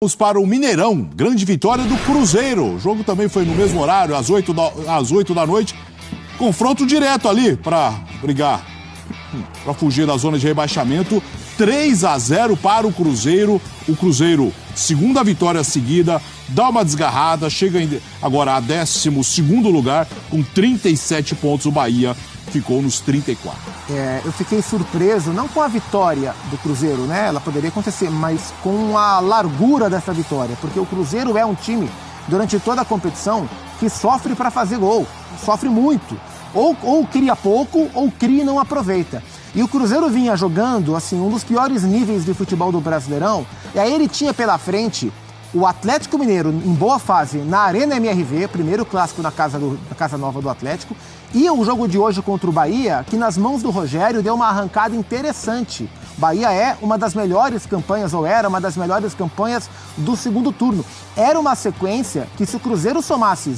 Vamos para o Mineirão, grande vitória do Cruzeiro. O jogo também foi no mesmo horário, às 8 da noite. Confronto direto ali para brigar, para fugir da zona de rebaixamento. 3-0 para o Cruzeiro. O Cruzeiro, segunda vitória seguida, dá uma desgarrada, chega agora a 12º lugar, com 37 pontos. O Bahia ficou nos 34. Eu fiquei surpreso, não com a vitória do Cruzeiro, né? Ela poderia acontecer, mas com a largura dessa vitória. Porque o Cruzeiro é um time, durante toda a competição, que sofre para fazer gol. Sofre muito. Ou cria pouco, ou cria e não aproveita. E o Cruzeiro vinha jogando, assim, um dos piores níveis de futebol do Brasileirão. E aí ele tinha pela frente o Atlético Mineiro em boa fase na Arena MRV, primeiro clássico na casa nova do Atlético. E o jogo de hoje contra o Bahia, que nas mãos do Rogério deu uma arrancada interessante. Bahia é uma das melhores campanhas, ou era uma das melhores campanhas do segundo turno. Era uma sequência que, se o Cruzeiro somasse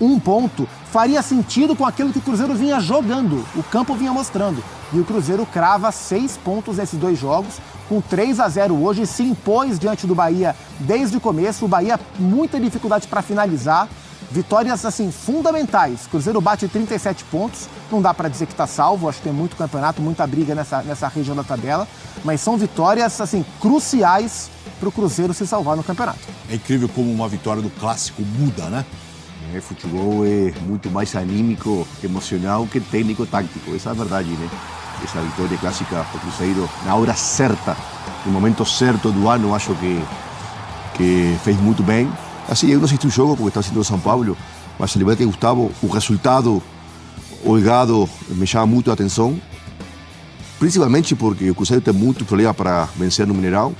1 ponto, faria sentido com aquilo que o Cruzeiro vinha jogando, o campo vinha mostrando. E o Cruzeiro crava 6 pontos nesses 2 jogos, com 3-0 hoje, se impôs diante do Bahia desde o começo. O Bahia, muita dificuldade para finalizar, vitórias assim fundamentais. O Cruzeiro bate 37 pontos, não dá para dizer que está salvo, acho que tem muito campeonato, muita briga nessa região da tabela, mas são vitórias assim cruciais para o Cruzeiro se salvar no campeonato. É incrível como uma vitória do clássico muda, né? O futebol é muito mais anímico, emocional que técnico-tático. Essa é a verdade, né? Essa vitória clássica do Cruzeiro, na hora certa, no momento certo do ano, acho que fez muito bem. Assim, eu não assisti o jogo porque estava assistindo o São Paulo, mas, Liberty e Gustavo, o resultado holgado me chama muito a atenção, principalmente porque o Cruzeiro tem muito problema para vencer no Mineirão.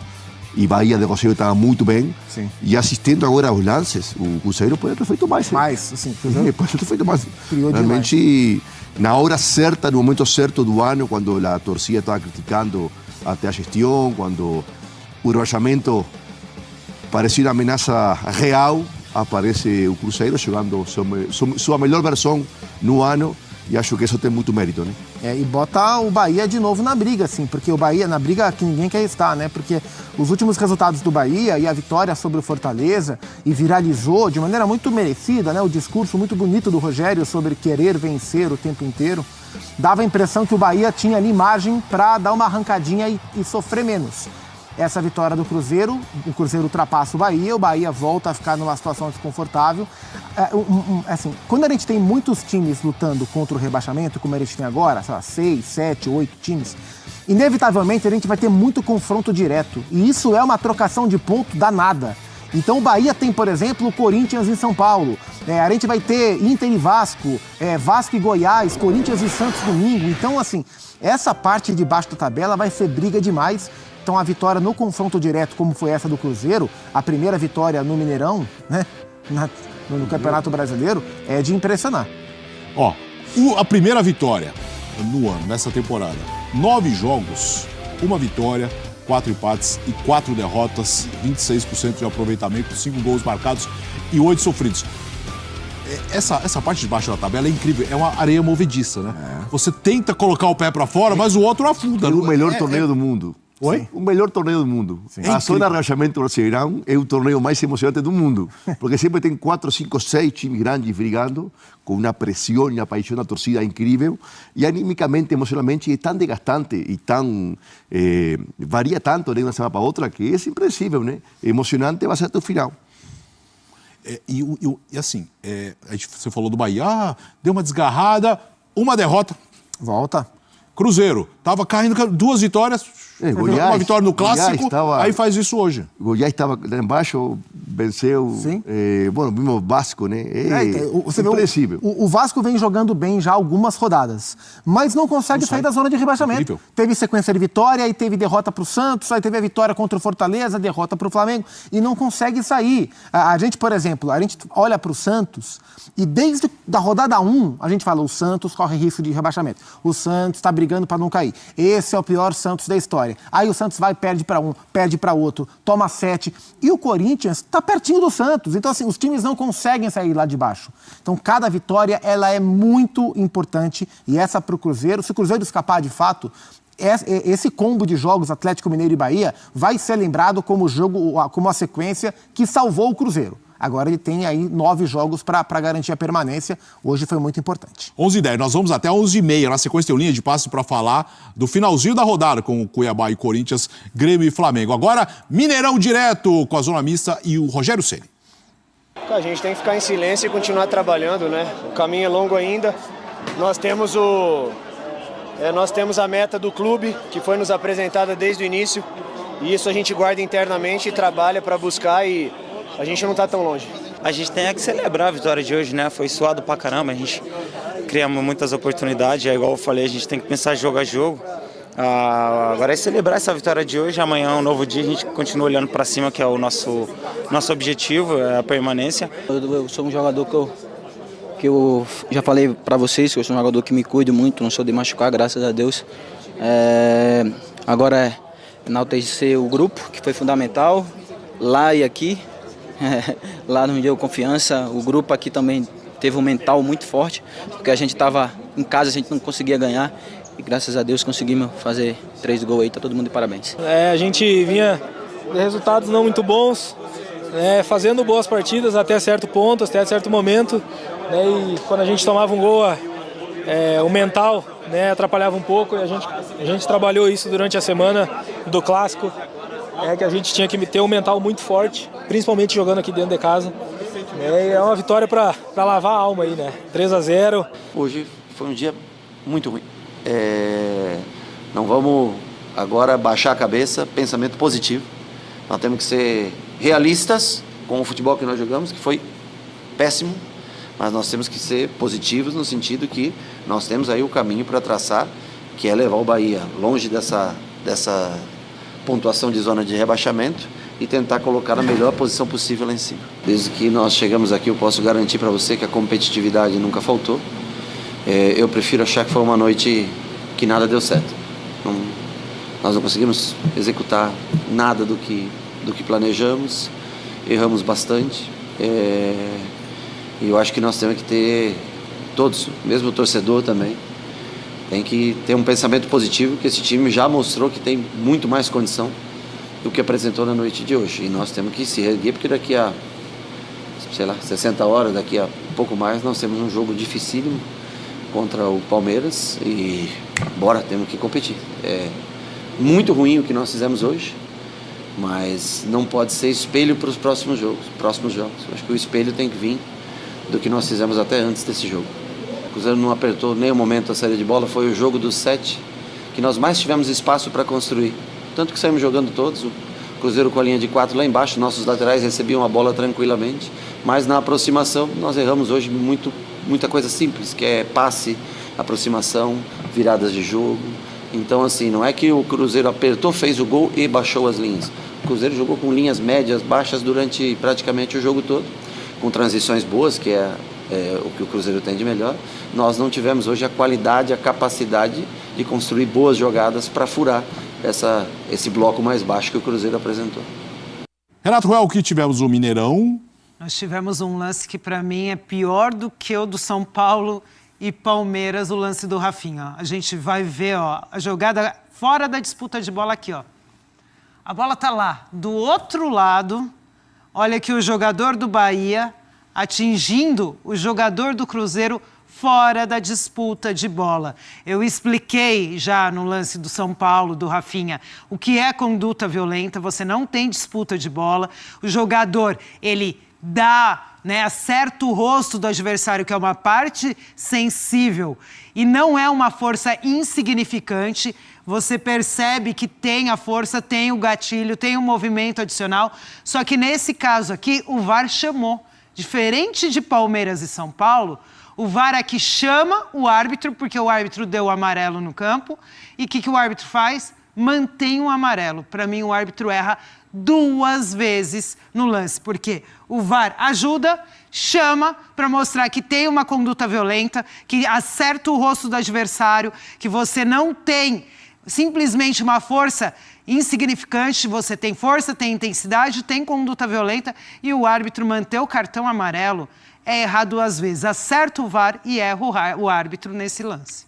E Bahia de Rogério estava muito bem. Sim. E assistindo agora aos lances, o Cruzeiro pode ter feito mais. Mais, assim, Cruzeiro pode ter feito mais. Criou realmente, demais. Na hora certa, no momento certo do ano, quando a torcida estava criticando até a gestão, quando o rebaixamento parecia uma ameaça real, aparece o Cruzeiro jogando sua melhor versão no ano. E acho que isso tem muito mérito, né? E bota o Bahia de novo na briga, assim, porque o Bahia, na briga que ninguém quer estar, né? Porque os últimos resultados do Bahia e a vitória sobre o Fortaleza, e viralizou de maneira muito merecida, né? O discurso muito bonito do Rogério sobre querer vencer o tempo inteiro, dava a impressão que o Bahia tinha ali margem para dar uma arrancadinha e sofrer menos. Essa vitória do Cruzeiro, o Cruzeiro ultrapassa o Bahia volta a ficar numa situação desconfortável. Assim, quando a gente tem muitos times lutando contra o rebaixamento, como a gente tem agora, sei lá, 6, 7, 8 times, inevitavelmente a gente vai ter muito confronto direto. E isso é uma trocação de ponto danada. Então o Bahia tem, por exemplo, o Corinthians em São Paulo. A gente vai ter Inter e Vasco, Vasco e Goiás, Corinthians e Santos domingo. Então, assim, essa parte de baixo da tabela vai ser briga demais. Então a vitória no confronto direto, como foi essa do Cruzeiro, a primeira vitória no Mineirão, né, no Campeonato Brasileiro, é de impressionar. A primeira vitória no ano, nessa temporada. 9 jogos, 1 vitória, 4 empates e 4 derrotas, 26% de aproveitamento, 5 gols marcados e 8 sofridos. Essa parte de baixo da tabela é incrível, é uma areia movediça, né? Você tenta colocar o pé para fora, mas o outro afunda. É o melhor torneio do mundo. Oi? O melhor torneio do mundo. Sim. A zona de rebaixamento brasileirão é o torneio mais emocionante do mundo. Porque sempre tem 4, 5, 6 times grandes brigando, com uma pressão e uma paixão da torcida incrível. E animicamente, emocionalmente, é tão desgastante e tão... varia tanto de uma semana para outra que é imprevisível, né? Emocionante vai ser até o final. E assim, você falou do Bahia, deu uma desgarrada, 1 derrota. Volta. Cruzeiro, estava caindo 2 vitórias, Goiás, uma vitória no clássico, aí faz isso hoje. Goiás estava lá embaixo, venceu, vimos Vasco, né? Você vê, o Vasco vem jogando bem já algumas rodadas, mas não consegue sair da zona de rebaixamento. Incrível. Teve sequência de vitória, aí teve derrota para o Santos, aí teve a vitória contra o Fortaleza, derrota para o Flamengo, e não consegue sair. A gente, por exemplo, a gente olha para o Santos e desde da rodada 1, a gente fala, o Santos corre risco de rebaixamento. O Santos está brigando para não cair. Esse é o pior Santos da história. Aí o Santos vai, perde para um, perde para outro, toma 7. E o Corinthians está pertinho do Santos. Então, assim, os times não conseguem sair lá de baixo. Então, cada vitória, ela é muito importante. E essa para o Cruzeiro, se o Cruzeiro escapar de fato, esse combo de jogos Atlético Mineiro e Bahia vai ser lembrado como a sequência que salvou o Cruzeiro. Agora ele tem aí 9 jogos para garantir a permanência. Hoje foi muito importante. 11h10, nós vamos até 11h30. Na sequência tem linha de passe para falar do finalzinho da rodada com o Cuiabá e Corinthians, Grêmio e Flamengo. Agora, Mineirão direto com a zona mista e o Rogério Ceni. A gente tem que ficar em silêncio e continuar trabalhando, né? O caminho é longo ainda. Nós temos a meta do clube, que foi nos apresentada desde o início. E isso a gente guarda internamente e trabalha para buscar e a gente não está tão longe. A gente tem que celebrar a vitória de hoje, né? Foi suado pra caramba, a gente criamos muitas oportunidades, igual eu falei, a gente tem que pensar jogo a jogo. Agora é celebrar essa vitória de hoje, amanhã é um novo dia, a gente continua olhando para cima, que é o nosso objetivo, é a permanência. Eu sou um jogador que eu já falei para vocês, que eu sou um jogador que me cuido muito, não sou de machucar, graças a Deus. Agora é enaltecer o grupo, que foi fundamental, lá e aqui. Lá nos deu confiança, o grupo aqui também teve um mental muito forte, porque a gente estava em casa, a gente não conseguia ganhar e graças a Deus conseguimos fazer 3 gols aí, tá todo mundo de parabéns. A gente vinha de resultados não muito bons, fazendo boas partidas até certo ponto, até certo momento, e quando a gente tomava um gol, o mental atrapalhava um pouco e a gente trabalhou isso durante a semana do Clássico. Que a gente tinha que ter um mental muito forte, principalmente jogando aqui dentro de casa. É uma vitória para lavar a alma aí, né? 3-0. Hoje foi um dia muito ruim. Não vamos agora baixar a cabeça, pensamento positivo. Nós temos que ser realistas com o futebol que nós jogamos, que foi péssimo, mas nós temos que ser positivos no sentido que nós temos aí o caminho para traçar, que é levar o Bahia longe dessa pontuação de zona de rebaixamento e tentar colocar na melhor posição possível lá em cima. Desde que nós chegamos aqui, eu posso garantir para você que a competitividade nunca faltou. Eu prefiro achar que foi uma noite que nada deu certo. Nós não conseguimos executar nada do que planejamos, erramos bastante. E eu acho que nós temos que ter, todos, mesmo o torcedor também, tem que ter um pensamento positivo, que esse time já mostrou que tem muito mais condição do que apresentou na noite de hoje. E nós temos que se reerguer, porque daqui a, 60 horas, daqui a pouco mais, nós temos um jogo dificílimo contra o Palmeiras e bora, temos que competir. É muito ruim o que nós fizemos hoje, mas não pode ser espelho para os próximos jogos. Eu acho que o espelho tem que vir do que nós fizemos até antes desse jogo. O Cruzeiro não apertou nem o momento a saída de bola, foi o jogo dos 7 que nós mais tivemos espaço para construir. Tanto que saímos jogando todos, o Cruzeiro com a linha de 4 lá embaixo, nossos laterais recebiam a bola tranquilamente, mas na aproximação nós erramos hoje muita coisa simples, que é passe, aproximação, viradas de jogo. Então assim, não é que o Cruzeiro apertou, fez o gol e baixou as linhas. O Cruzeiro jogou com linhas médias, baixas durante praticamente o jogo todo, com transições boas, que é o que o Cruzeiro tem de melhor. Nós não tivemos hoje a qualidade, a capacidade de construir boas jogadas para furar esse bloco mais baixo que o Cruzeiro apresentou. Renato Ruel, que tivemos o Mineirão. Nós tivemos um lance que para mim é pior do que o do São Paulo e Palmeiras, o lance do Rafinha. A gente vai ver a jogada fora da disputa de bola aqui. A bola tá lá, do outro lado. Olha aqui o jogador do Bahia atingindo o jogador do Cruzeiro fora da disputa de bola. Eu expliquei já no lance do São Paulo, do Rafinha, o que é conduta violenta. Você não tem disputa de bola. O jogador, ele acerta o rosto do adversário, que é uma parte sensível, e não é uma força insignificante. Você percebe que tem a força, tem o gatilho, tem um movimento adicional. Só que nesse caso aqui, o VAR chamou. Diferente de Palmeiras e São Paulo, o VAR aqui chama o árbitro, porque o árbitro deu o amarelo no campo. E o que o árbitro faz? Mantém o amarelo. Para mim, o árbitro erra 2 vezes no lance, porque o VAR ajuda, chama para mostrar que tem uma conduta violenta, que acerta o rosto do adversário, que você não tem simplesmente uma força insignificante, você tem força, tem intensidade, tem conduta violenta, e o árbitro manter o cartão amarelo é errar 2 vezes. Acerta o VAR e erra o árbitro nesse lance.